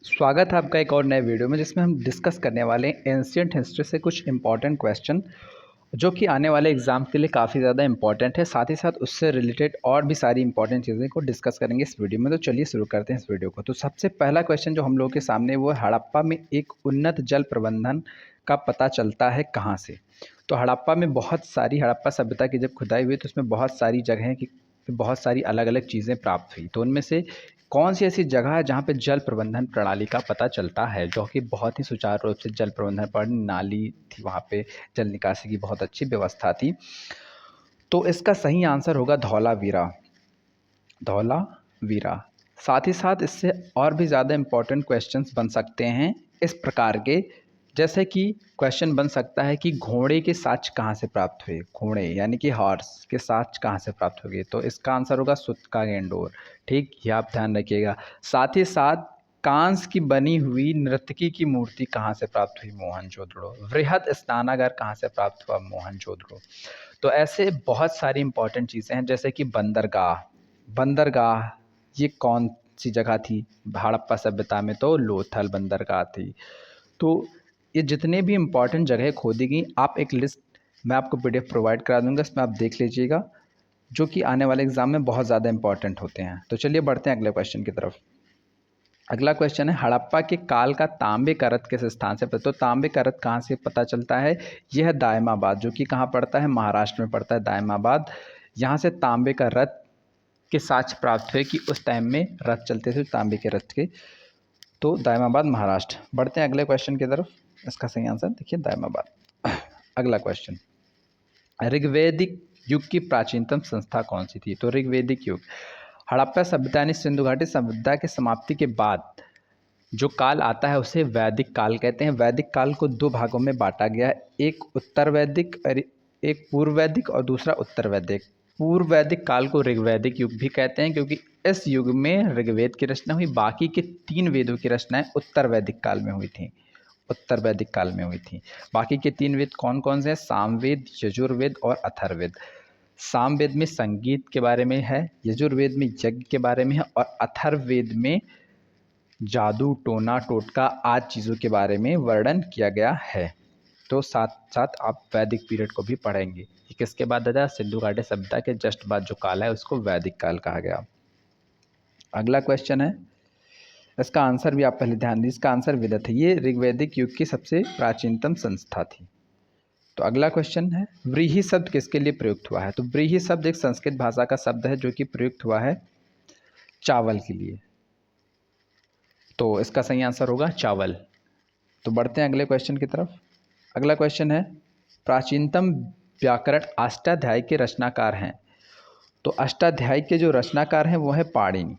स्वागत है आपका एक और नए वीडियो में जिसमें हम डिस्कस करने वाले हैं एंशिएंट हिस्ट्री से कुछ इंपॉर्टेंट क्वेश्चन जो कि आने वाले एग्जाम के लिए काफ़ी ज़्यादा इंपॉर्टेंट है। साथ ही साथ उससे रिलेटेड और भी सारी इंपॉर्टेंट चीज़ें को डिस्कस करेंगे इस वीडियो में। तो चलिए शुरू करते हैं इस वीडियो को। तो सबसे पहला क्वेश्चन जो हम लोगों के सामने वो है, हड़प्पा में एक उन्नत जल प्रबंधन का पता चलता है कहाँ से। तो हड़प्पा में बहुत सारी, हड़प्पा सभ्यता की जब खुदाई हुई तो उसमें बहुत सारी जगहें की बहुत सारी अलग अलग चीज़ें प्राप्त हुई। तो उनमें से कौन सी ऐसी जगह है जहाँ पे जल प्रबंधन प्रणाली का पता चलता है, जो कि बहुत ही सुचारू रूप से जल प्रबंधन प्रणाली, नाली थी वहाँ पे, जल निकासी की बहुत अच्छी व्यवस्था थी। तो इसका सही आंसर होगा धौलावीरा। धौलावीरा। साथ ही साथ इससे और भी ज़्यादा इम्पोर्टेंट क्वेश्चंस बन सकते हैं इस प्रकार के, जैसे कि क्वेश्चन बन सकता है कि घोड़े के साँच कहाँ से प्राप्त हुए। घोड़े यानी कि हॉर्स के साँच कहाँ से प्राप्त हुए, तो इसका आंसर होगा सूत्का गेंडोर। ठीक, ये आप ध्यान रखिएगा। साथ ही साथ कांस की बनी हुई नर्तकी की मूर्ति कहाँ से प्राप्त हुई, मोहनजोदड़ो। वृहद स्नानागार कहाँ से प्राप्त हुआ, मोहनजोदड़ो। तो ऐसे बहुत सारी इंपॉर्टेंट चीज़ें हैं, जैसे कि बंदरगाह। बंदरगाह ये कौन सी जगह थी हड़प्पा सभ्यता में, तो लोथल बंदरगाह थी। तो ये जितने भी इम्पॉर्टेंट जगह खोदी गई, आप एक लिस्ट मैं आपको पीडीएफ प्रोवाइड करा दूंगा, इसमें आप देख लीजिएगा, जो कि आने वाले एग्जाम में बहुत ज़्यादा इंपॉर्टेंट होते हैं। तो चलिए बढ़ते हैं अगले क्वेश्चन की तरफ। अगला क्वेश्चन है, हड़प्पा के काल का तांबे का रथ किस स्थान से पता। तो तांबे का रथ कहाँ से पता चलता है, यह है दायमाबाद, जो कि कहाँ पड़ता है, महाराष्ट्र में पड़ता है दायमाबाद। यहाँ से तांबे का रथ के साक्ष्य प्राप्त हुए कि उस टाइम में रथ चलते थे तांबे के रथ के। तो दायमाबाद, महाराष्ट्र। बढ़ते हैं अगले क्वेश्चन की तरफ। इसका सही आंसर देखिए दायमाबाद। अगला क्वेश्चन, ऋग्वैदिक युग की प्राचीनतम संस्था कौन सी थी। तो ऋग्वैदिक युग, हड़प्पा सभ्यता यानी सिंधु घाटी सभ्यता के समाप्ति के बाद जो काल आता है उसे वैदिक काल कहते हैं। वैदिक काल को दो भागों में बांटा गया है, एक उत्तर वैदिक और एक पूर्व वैदिक और दूसरा उत्तर वैदिक। पूर्व वैदिक काल को ऋग्वैदिक युग भी कहते हैं, क्योंकि इस युग में ऋग्वेद की रचना हुई। बाकी के 3 वेदों की रचनाएं उत्तर वैदिक काल में हुई थी, उत्तर वैदिक काल में हुई थी। बाकी के 3 वेद कौन कौन से हैं, सामवेद, यजुर्वेद और अथर्ववेद। सामवेद में संगीत के बारे में है, यजुर्वेद में यज्ञ के बारे में है और अथर्ववेद में जादू, टोना टोटका आदि चीज़ों के बारे में वर्णन किया गया है। तो साथ साथ आप वैदिक पीरियड को भी पढ़ेंगे। ये किसके बाद दादा, सिंधु घाटी सभ्यता के जस्ट बाद जो काल है उसको वैदिक काल कहा गया। अगला क्वेश्चन है, इसका आंसर भी आप पहले ध्यान दीजिए, इसका आंसर विदत है। ये ऋग्वैदिक युग की सबसे प्राचीनतम संस्था थी। तो अगला क्वेश्चन है, व्रीहि शब्द किसके लिए प्रयुक्त हुआ है। तो व्रीहि शब्द एक संस्कृत भाषा का शब्द है जो कि प्रयुक्त हुआ है चावल के लिए। तो इसका सही आंसर होगा चावल। तो बढ़ते हैं अगले क्वेश्चन की तरफ। अगला क्वेश्चन है, प्राचीनतम व्याकरण अष्टाध्यायी के रचनाकार हैं। तो अष्टाध्यायी के जो रचनाकार हैं वो है पाणिनि।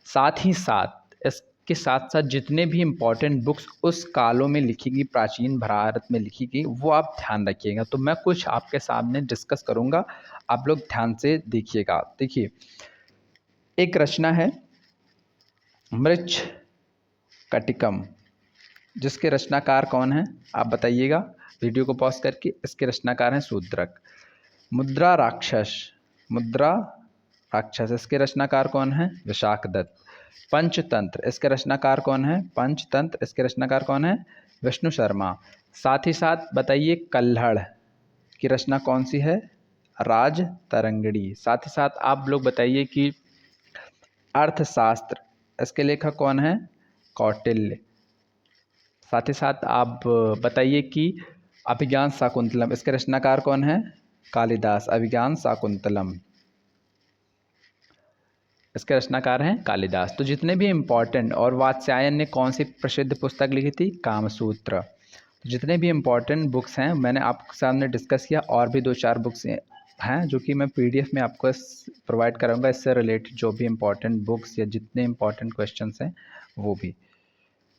साथ ही साथ इसके साथ साथ जितने भी इम्पोर्टेंट बुक्स उस कालों में लिखी गई, प्राचीन भारत में लिखी गई, वो आप ध्यान रखिएगा। तो मैं कुछ आपके सामने डिस्कस करूँगा, आप लोग ध्यान से देखिएगा। देखिए, एक रचना है मृच्छ कटिकम, जिसके रचनाकार कौन हैं आप बताइएगा वीडियो को पॉज करके। इसके रचनाकार हैं शूद्रक। मुद्रा राक्षस, मुद्रा राक्षस, इसके रचनाकार कौन हैं, विशाखदत्त। पंचतंत्र, इसके रचनाकार कौन है, पंचतंत्र, इसके रचनाकार कौन है, विष्णु शर्मा। साथ ही साथ बताइए कल्हड़ की रचना कौन सी है, राज तरंगड़ी। साथ ही साथ आप लोग बताइए कि अर्थशास्त्र, इसके लेखक कौन है, कौटिल्य। साथ ही साथ आप बताइए कि अभिज्ञान शाकुंतलम, इसके रचनाकार कौन है, कालिदास। अभिज्ञान शाकुंतलम, इसके रचनाकार हैं कालिदास। तो जितने भी इम्पॉर्टेंट, और वात्स्यायन ने कौन सी प्रसिद्ध पुस्तक लिखी थी, कामसूत्र। तो जितने भी इम्पॉर्टेंट बुक्स हैं मैंने आपके सामने डिस्कस किया। और भी 2-4 बुक्स हैं जो कि मैं पीडीएफ में आपको प्रोवाइड कराऊंगा, इससे रिलेटेड जो भी इम्पॉर्टेंट बुक्स या जितने इम्पॉर्टेंट क्वेश्चंस हैं वो भी।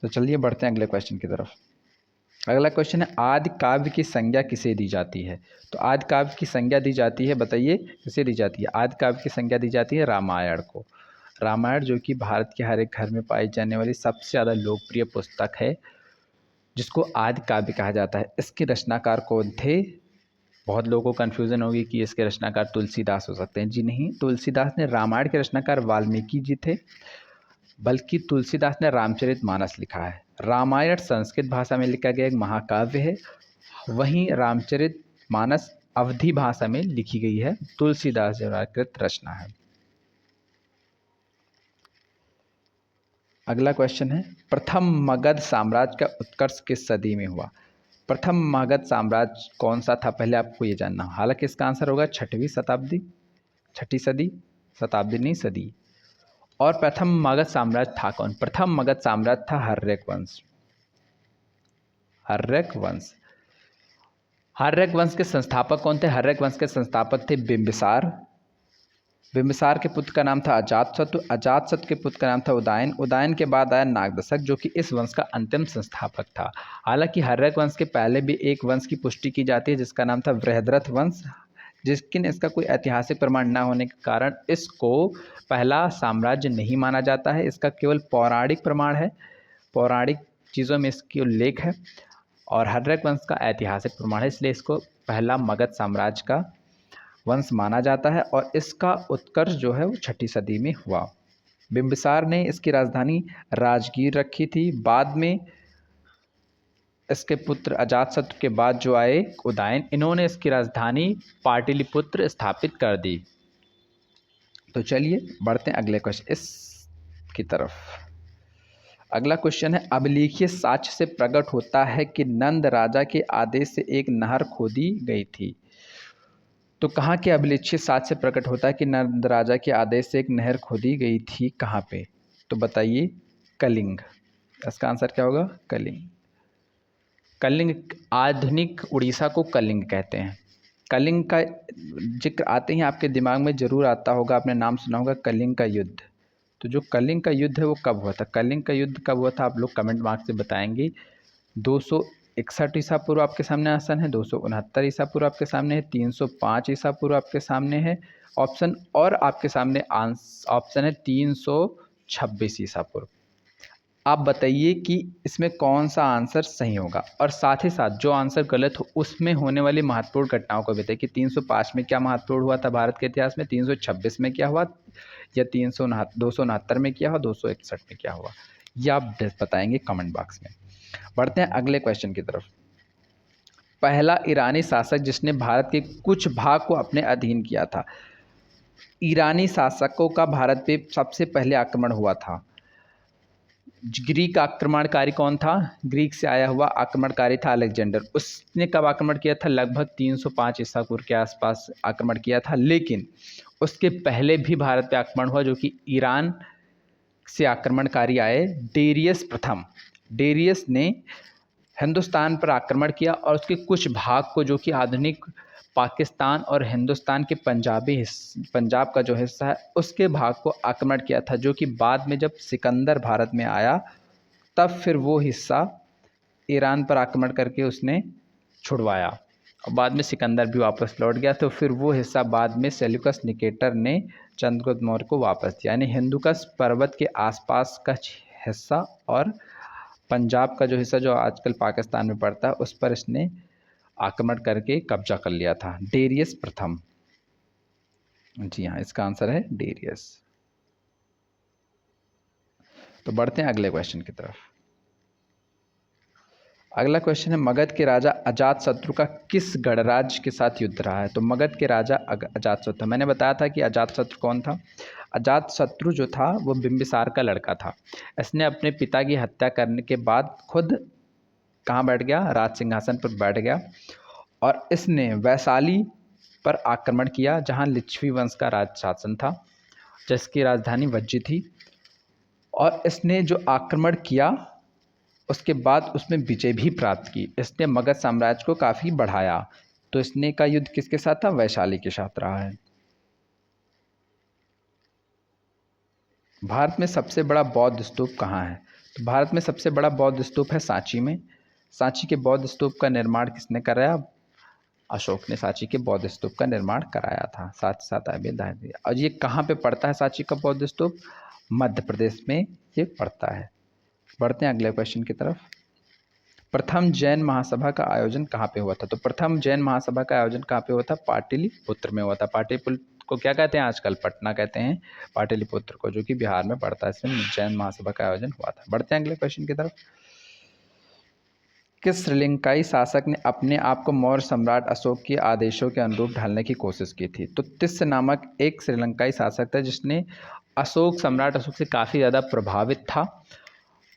तो चलिए बढ़ते हैं अगले क्वेश्चन की तरफ। अगला क्वेश्चन है, आदि काव्य की संज्ञा किसे दी जाती है। तो आदि काव्य की संज्ञा दी जाती है, बताइए किसे दी जाती है। आदि काव्य की संज्ञा दी जाती है रामायण को। रामायण जो कि भारत के हर एक घर में पाई जाने वाली सबसे ज़्यादा लोकप्रिय पुस्तक है, जिसको आदि काव्य कहा जाता है। इसके रचनाकार कौन थे, बहुत लोगों को कन्फ्यूज़न होगी कि इसके रचनाकार तुलसीदास हो सकते हैं। जी नहीं, तुलसीदास ने रामायण के रचनाकार वाल्मीकि जी थे। बल्कि तुलसीदास ने रामचरितमानस लिखा है। रामायण संस्कृत भाषा में लिखा गया एक महाकाव्य है, वहीं रामचरितमानस अवधी भाषा में लिखी गई है, तुलसीदास द्वारा कृत रचना है। अगला क्वेश्चन है, प्रथम मगध साम्राज्य का उत्कर्ष किस सदी में हुआ? प्रथम मगध साम्राज्य कौन सा था, पहले आपको ये जानना। हालांकि इसका आंसर होगा छठी सदी, शताब्दी नहीं सदी। और प्रथम मगध साम्राज्य था कौन? प्रथम मगध साम्राज्य था हर्यक वंश। हर्यक वंश के संस्थापक कौन थे? हर्यक वंश के संस्थापक थे बिंबिसार। बिंबिसार के पुत्र का नाम था अजातशत्रु। अजातशत्रु के पुत्र का नाम था उदयन। उदयन के बाद आया नागदशक, जो कि इस वंश का अंतिम संस्थापक था। हालांकि हर्यक वंश के पहले भी एक वंश की पुष्टि की जाती है जिसका नाम था बृहद्रथ वंश, जिसकिन इसका कोई ऐतिहासिक प्रमाण न होने के कारण इसको पहला साम्राज्य नहीं माना जाता है। इसका केवल पौराणिक प्रमाण है, पौराणिक चीज़ों में इसकी उल्लेख है, और हर्यक वंश का ऐतिहासिक प्रमाण है, इसलिए इसको पहला मगध साम्राज्य का वंश माना जाता है। और इसका उत्कर्ष जो है वो छठी सदी में हुआ। बिंबिसार ने इसकी राजधानी राजगीर रखी थी। बाद में इसके पुत्र अजातशत्रु के बाद जो आए उदयन, इन्होंने इसकी राजधानी पाटलिपुत्र स्थापित कर दी। तो चलिए बढ़ते हैं अगले क्वेश्चन इसकी तरफ। अगला क्वेश्चन है, अभिलेखीय साक्ष्य से प्रकट होता है कि नंद राजा के आदेश से एक नहर खोदी गई थी। तो कहाँ के अभिलेखीय साक्ष्य से प्रकट होता है कि नंद राजा के आदेश से एक नहर खोदी गई थी? कहाँ पे? तो बताइए। कलिंग। इसका आंसर क्या होगा? कलिंग। कलिंग, आधुनिक उड़ीसा को कलिंग कहते हैं। कलिंग का जिक्र आते ही आपके दिमाग में जरूर आता होगा, आपने नाम सुना होगा कलिंग का युद्ध। तो जो कलिंग का युद्ध है वो कब हुआ था? कलिंग का युद्ध कब हुआ था आप लोग कमेंट मार्क्स से बताएंगे। 261 ईसा पूर्व आपके सामने आंसर है, 269 ईसा पूर्व आपके सामने है, 305 ईसा पूर्व आपके सामने है ऑप्शन, और आपके सामने ऑप्शन है 326 ईसा पूर्व। आप बताइए कि इसमें कौन सा आंसर सही होगा, और साथ ही साथ जो आंसर गलत हो उसमें होने वाली महत्वपूर्ण घटनाओं को बताइए कि 305 में क्या महत्वपूर्ण हुआ था भारत के इतिहास में, 326 में क्या हुआ, या 269 में क्या हुआ, 261 में क्या हुआ, यह आप बताएंगे कमेंट बॉक्स में। बढ़ते हैं अगले क्वेश्चन की तरफ। पहला ईरानी शासक जिसने भारत के कुछ भाग को अपने अधीन किया था। ईरानी शासकों का भारत पे सबसे पहले आक्रमण हुआ था। ग्रीक आक्रमणकारी कौन था? ग्रीक से आया हुआ आक्रमणकारी था अलेक्जेंडर। उसने कब आक्रमण किया था? लगभग 305 ईसा पूर्व के आसपास आक्रमण किया था। लेकिन उसके पहले भी भारत पे आक्रमण हुआ, जो कि ईरान से आक्रमणकारी आए डेरियस प्रथम। डेरियस ने हिंदुस्तान पर आक्रमण किया और उसके कुछ भाग को, जो कि आधुनिक पाकिस्तान और हिंदुस्तान के पंजाब का जो हिस्सा है, उसके भाग को आक्रमण किया था, जो कि बाद में जब सिकंदर भारत में आया तब फिर वो हिस्सा ईरान पर आक्रमण करके उसने छुड़वाया, और बाद में सिकंदर भी वापस लौट गया। तो फिर वो हिस्सा बाद में सेल्यूकस निकेटर ने चंद्रगुप्त मौर्य को वापस दिया। यानी हिंदुकुश पर्वत के आसपास का हिस्सा और पंजाब का जो हिस्सा जो आजकल पाकिस्तान में पड़ता है, उस पर इसने आक्रमण करके कब्जा कर लिया था। डेरियस प्रथम। जी हाँ, इसका आंसर है डेरियस। तो बढ़ते हैं अगले क्वेश्चन की तरफ। अगला क्वेश्चन है, मगध के राजा अजातशत्रु का किस गणराज्य के साथ युद्ध रहा है? तो मगध के राजा अजातशत्रु, मैंने बताया था कि अजातशत्रु कौन था। अजातशत्रु जो था वो बिंबिसार का लड़का था। इसने अपने पिता की हत्या करने के बाद खुद कहाँ बैठ गया? राज सिंहासन पर बैठ गया, और इसने वैशाली पर आक्रमण किया जहाँ लिच्छवी वंश का राज शासन था, जिसकी राजधानी वज्जी थी। और इसने जो आक्रमण किया उसके बाद उसमें विजय भी प्राप्त की। इसने मगध साम्राज्य को काफ़ी बढ़ाया। तो इसने का युद्ध किसके साथ था? वैशाली के साथ रहा है। भारत में सबसे बड़ा बौद्ध स्तूप कहाँ है? तो भारत में सबसे बड़ा बौद्ध स्तूप है सांची में। सांची के बौद्ध स्तूप का निर्माण किसने कराया? अशोक ने सांची के बौद्ध स्तूप का निर्माण कराया था। साथ साथ और ये कहाँ पे पड़ता है सांची का बौद्ध स्तूप? मध्य प्रदेश में ये पड़ता है। बढ़ते हैं अगले क्वेश्चन की तरफ। प्रथम जैन महासभा का आयोजन कहाँ पे हुआ था? तो प्रथम जैन महासभा का आयोजन कहाँ पे हुआ था? पाटलिपुत्र में हुआ था। को क्या कहते हैं आजकल? पटना कहते हैं पाटलिपुत्र को, जो कि बिहार में पड़ता है। इसमें जैन महासभा का आयोजन हुआ था। बढ़ते हैं अगले क्वेश्चन की तरफ। किस श्रीलंकाई शासक ने अपने आप को मौर्य सम्राट अशोक के आदेशों के अनुरूप ढालने की कोशिश की थी? तो तिस्य नामक एक श्रीलंकाई शासक था जिसने सम्राट अशोक से काफ़ी ज़्यादा प्रभावित था।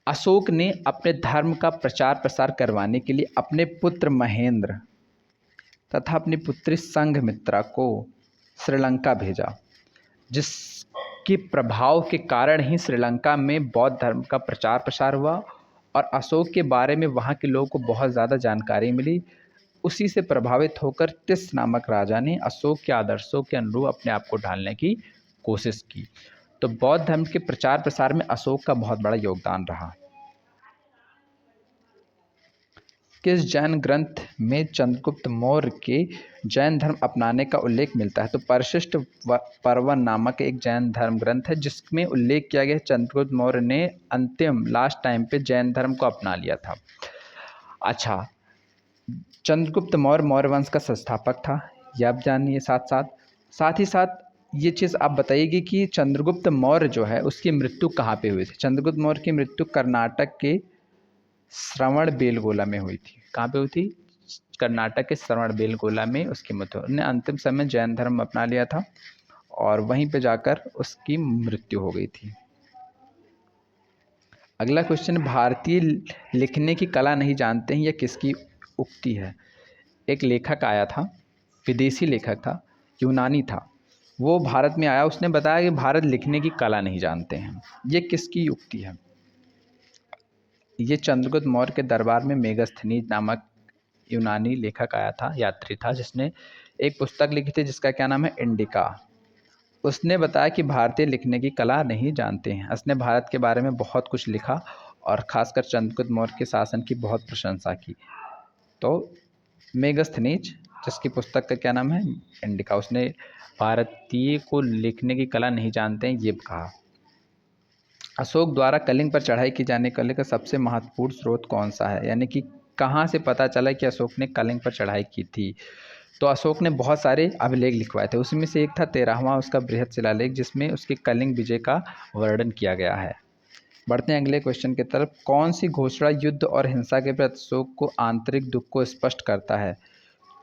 अशोक ने अपने धर्म का प्रचार प्रसार करवाने के लिए अपने पुत्र महेंद्र तथा अपनी पुत्री संघमित्रा को श्रीलंका भेजा, जिसके प्रभाव के कारण ही श्रीलंका में बौद्ध धर्म का प्रचार प्रसार हुआ और अशोक के बारे में वहाँ के लोगों को बहुत ज़्यादा जानकारी मिली। उसी से प्रभावित होकर तिस नामक राजा ने अशोक के आदर्शों के अनुरूप अपने आप को ढालने की कोशिश की। तो बौद्ध धर्म के प्रचार प्रसार में अशोक का बहुत बड़ा योगदान रहा। किस जैन ग्रंथ में चंद्रगुप्त मौर्य के जैन धर्म अपनाने का उल्लेख मिलता है? तो परिशिष्ट पर्वन नामक एक जैन धर्म ग्रंथ है जिसमें उल्लेख किया गया चंद्रगुप्त मौर्य ने लास्ट टाइम पे जैन धर्म को अपना लिया था। अच्छा, चंद्रगुप्त मौर्य मौर्य वंश का संस्थापक था, ये आप जानिए। साथ ही साथ ये चीज़ आप बताइएगी कि चंद्रगुप्त मौर्य जो है उसकी मृत्यु कहाँ पे हुई थी? चंद्रगुप्त मौर्य की मृत्यु कर्नाटक के श्रवणबेलगोला में हुई थी। कहाँ पे हुई थी? कर्नाटक के श्रवणबेलगोला में उसकी मृत्यु। उन्होंने अंतिम समय जैन धर्म अपना लिया था और वहीं पे जाकर उसकी मृत्यु हो गई थी। अगला क्वेश्चन, भारतीय लिखने की कला नहीं जानते हैं, यह किसकी उक्ति है? एक लेखक आया था, विदेशी लेखक था, यूनानी था, वो भारत में आया, उसने बताया कि भारत लिखने की कला नहीं जानते हैं। ये किसकी उक्ति है? ये चंद्रगुप्त मौर्य के दरबार में मेगस्थनीज नामक यूनानी लेखक आया था, यात्री था, जिसने एक पुस्तक लिखी थी जिसका क्या नाम है? इंडिका। उसने बताया कि भारतीय लिखने की कला नहीं जानते हैं। उसने भारत के बारे में बहुत कुछ लिखा और ख़ासकर चंद्रगुप्त मौर्य के शासन की बहुत प्रशंसा की। तो मेगस्थनीज, जिसकी पुस्तक का क्या नाम है? इंडिका, उसने भारतीय को लिखने की कला नहीं जानते हैं ये कहा। अशोक द्वारा कलिंग पर चढ़ाई की जाने वाले का सबसे महत्वपूर्ण स्रोत कौन सा है? यानी कि कहाँ से पता चला कि अशोक ने कलिंग पर चढ़ाई की थी? तो अशोक ने बहुत सारे अभिलेख लिखवाए थे, उसमें से एक था 13वां उसका बृहद शिलालेख, जिसमें उसके कलिंग विजय का वर्णन किया गया है। बढ़ते हैं अगले क्वेश्चन की तरफ। कौन सी घोषणा युद्ध और हिंसा के प्रति अशोक को आंतरिक दुख को स्पष्ट करता है?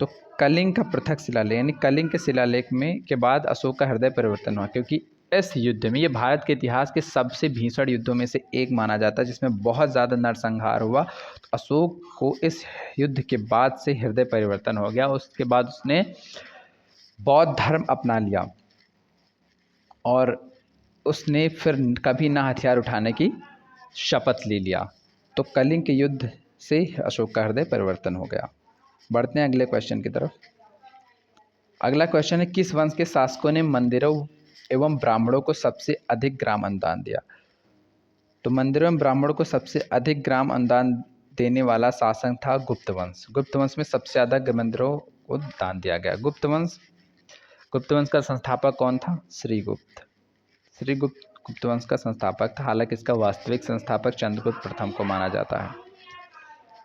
तो कलिंग का पृथक शिलालेख, यानी कलिंग के शिलालेख में के बाद अशोक का हृदय परिवर्तन हुआ, क्योंकि इस युद्ध में, ये भारत के इतिहास के सबसे भीषण युद्धों में से एक माना जाता है जिसमें बहुत ज़्यादा नरसंहार हुआ। तो अशोक को इस युद्ध के बाद से हृदय परिवर्तन हो गया। उसके बाद उसने बौद्ध धर्म अपना लिया और उसने फिर कभी ना हथियार उठाने की शपथ ले लिया। तो कलिंग के युद्ध से अशोक का हृदय परिवर्तन हो गया। बढ़ते हैं अगले क्वेश्चन की तरफ। अगला क्वेश्चन है, किस वंश के शासकों ने मंदिरों एवं ब्राह्मणों को सबसे अधिक ग्राम अनुदान दिया? तो मंदिरों एवं ब्राह्मणों को सबसे अधिक ग्राम अनुदान देने वाला शासक था गुप्त वंश। गुप्त वंश में सबसे ज़्यादा मंदिरों को दान दिया गया। गुप्त वंश का संस्थापक कौन था? श्रीगुप्त गुप्त वंश का संस्थापक था। हालांकि इसका वास्तविक संस्थापक चंद्रगुप्त प्रथम को माना जाता है।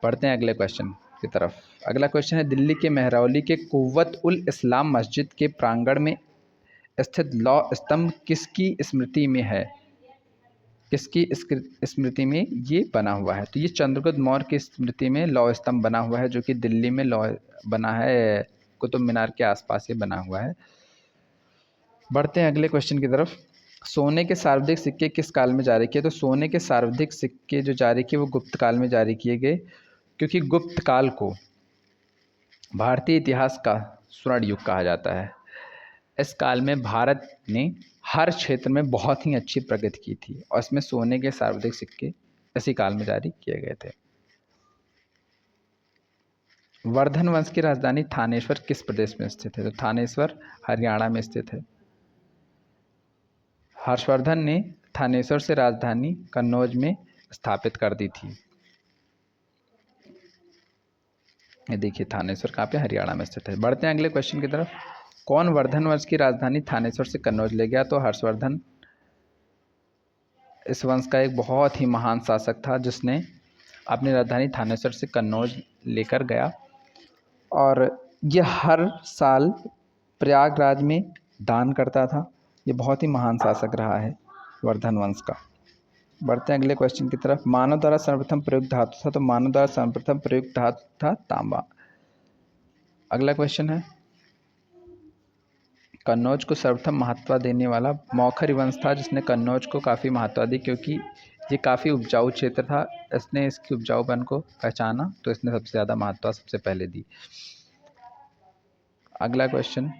पढ़ते हैं अगले क्वेश्चन की तरफ। अगला क्वेश्चन है, दिल्ली के मेहरौली के कुव्वत उल इस्लाम मस्जिद के प्रांगण में स्थित लौ स्तंभ किसकी स्मृति में है? किसकी स्मृति में ये बना हुआ है? तो ये चंद्रगुप्त मौर्य की स्मृति में लौ स्तंभ बना हुआ है, जो कि दिल्ली में लौ बना है, कुतुब मीनार के आसपास ये बना हुआ है। बढ़ते हैं अगले क्वेश्चन की तरफ। सोने के सर्वाधिक सिक्के किस काल में जारी किए? तो सोने के सर्वाधिक सिक्के जो जारी किए वो गुप्त काल में जारी किए गए, क्योंकि गुप्त काल को भारतीय इतिहास का स्वर्ण युग कहा जाता है। इस काल में भारत ने हर क्षेत्र में बहुत ही अच्छी प्रगति की थी और इसमें सोने के सर्वाधिक सिक्के इसी काल में जारी किए गए थे। वर्धन वंश की राजधानी थानेश्वर किस प्रदेश में स्थित है? तो थानेश्वर हरियाणा में स्थित है। हर्षवर्धन ने थानेश्वर से राजधानी कन्नौज में स्थापित कर दी थी। ये देखिए थानेश्वर कहाँ पे? हरियाणा में स्थित है। बढ़ते हैं अगले क्वेश्चन की तरफ। कौन वर्धन वंश की राजधानी थानेश्वर से कन्नौज ले गया? तो हर्षवर्धन इस वंश का एक बहुत ही महान शासक था जिसने अपनी राजधानी थानेश्वर से कन्नौज लेकर गया और यह हर साल प्रयागराज में दान करता था। ये बहुत ही महान शासक रहा है वर्धन वंश का। बढ़ते हैं अगले क्वेश्चन की तरफ। मानव द्वारा सर्वप्रथम प्रयुक्त धातु था, तो मानव द्वारा सर्वप्रथम प्रयुक्त धातु था तांबा। अगला क्वेश्चन है, कन्नौज को सर्वप्रथम महत्व देने वाला मौखरी वंश था, जिसने कन्नौज को काफ़ी महत्व दी, क्योंकि ये काफ़ी उपजाऊ क्षेत्र था। इसने इसकी उपजाऊपन को पहचाना, तो इसने सबसे ज़्यादा महत्व सबसे पहले दी। अगला क्वेश्चन,